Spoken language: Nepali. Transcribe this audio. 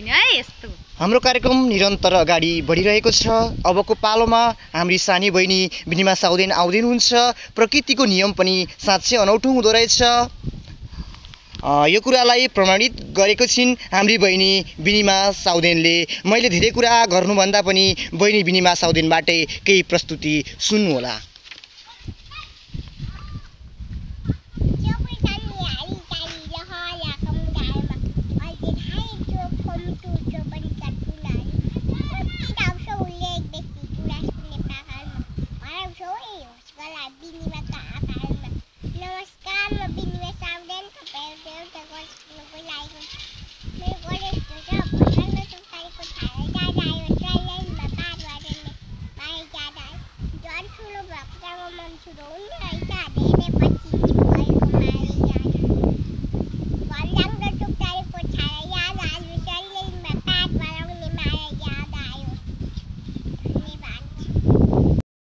हाम्रो कार्यक्रम निरन्तर अगाडि बढिरहेको छ। अबको पालोमा हाम्री सानी बहिनी बिनिमा साउदेन आउँदै हुनुहुन्छ। प्रकृतिको नियम पनि साँच्चै अनौठो हुँदो रहेछ। यो कुरालाई प्रमाणित गरेको छिन् हाम्री बहिनी बिनिमा साउदेनले। मैले धेरै कुरा गर्नुभन्दा पनि बहिनी बिनिमा साउदेनबाटै केही प्रस्तुति सुन्नुहोला।